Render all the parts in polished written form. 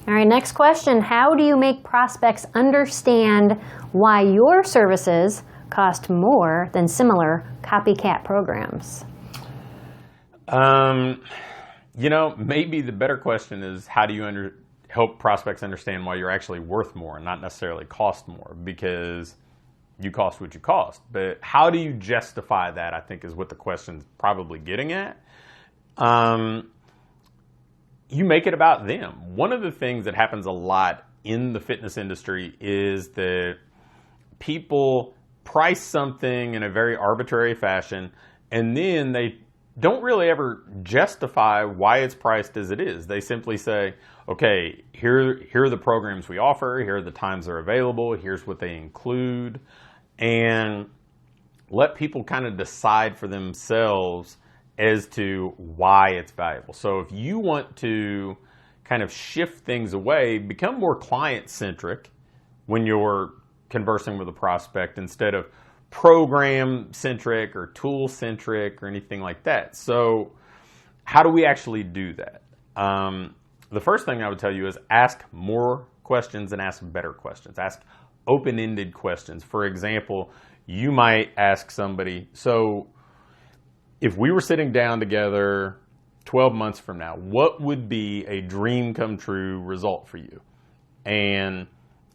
All right, next question. How do you make prospects understand why your services cost more than similar copycat programs? Maybe the better question is, how do you help prospects understand why you're actually worth more and not necessarily cost more, because you cost what you cost. But how do you justify that, I think, is what the question's probably getting at. You make it about them. One of the things that happens a lot in the fitness industry is that people price something in a very arbitrary fashion, and then they don't really ever justify why it's priced as it is. They simply say, okay, here are the programs we offer, here are the times they're available, here's what they include, and let people kind of decide for themselves as to why it's valuable. So if you want to kind of shift things away, become more client-centric when you're conversing with a prospect instead of program-centric or tool-centric or anything like that. So how do we actually do that? The first thing I would tell you is ask more questions and ask better questions. Ask open-ended questions. For example, you might ask somebody, so if we were sitting down together 12 months from now, what would be a dream come true result for you? And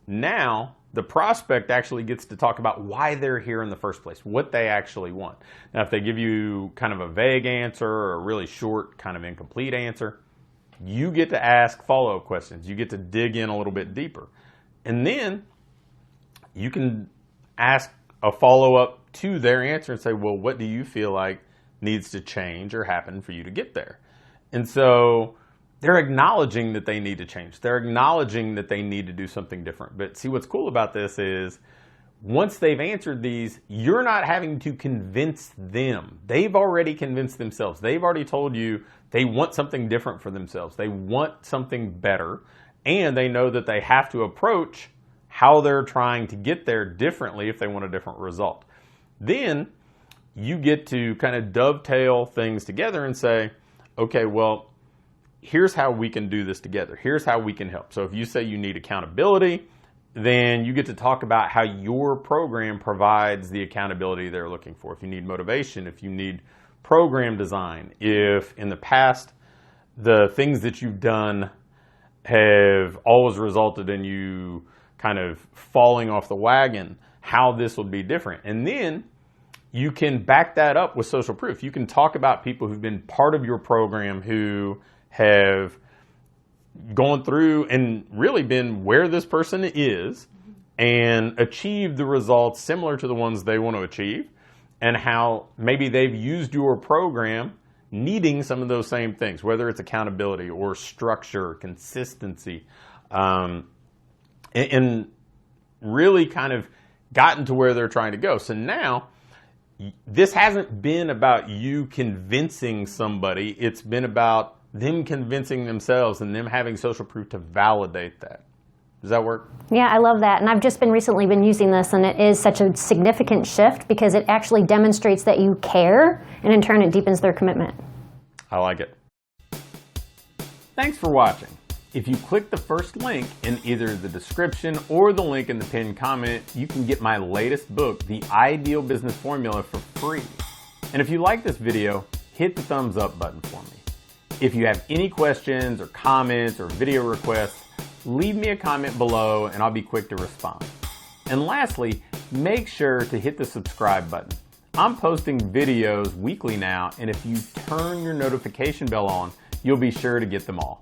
now the prospect actually gets to talk about why they're here in the first place, what they actually want. Now, if they give you kind of a vague answer or a really short, kind of incomplete answer, you get to ask follow-up questions. You get to dig in a little bit deeper. And then you can ask a follow-up to their answer and say, well, what do you feel like needs to change or happen for you to get there? And so they're acknowledging that they need to change. They're acknowledging that they need to do something different. But see, what's cool about this is once they've answered these, you're not having to convince them. They've already convinced themselves. They've already told you they want something different for themselves. They want something better, and they know that they have to approach how they're trying to get there differently if they want a different result. Then you get to kind of dovetail things together and say, okay, well, here's how we can do this together. Here's how we can help. So if you say you need accountability, then you get to talk about how your program provides the accountability they're looking for. If you need motivation, if you need program design, if in the past the things that you've done have always resulted in you kind of falling off the wagon, how this will be different. And then you can back that up with social proof. You can talk about people who've been part of your program who have gone through and really been where this person is and achieved the results similar to the ones they want to achieve, and how maybe they've used your program needing some of those same things, whether it's accountability or structure, consistency, and really kind of gotten to where they're trying to go. So now, this hasn't been about you convincing somebody. It's been about them convincing themselves and them having social proof to validate that. Does that work? Yeah, I love that. And I've just recently been using this, and it is such a significant shift because it actually demonstrates that you care, and in turn it deepens their commitment. I like it. Thanks for watching. If you click the first link in either the description or the link in the pinned comment, you can get my latest book, The Ideal Business Formula, for free. And if you like this video, hit the thumbs up button for me. If you have any questions or comments or video requests, leave me a comment below and I'll be quick to respond. And lastly, make sure to hit the subscribe button. I'm posting videos weekly now, and if you turn your notification bell on, you'll be sure to get them all.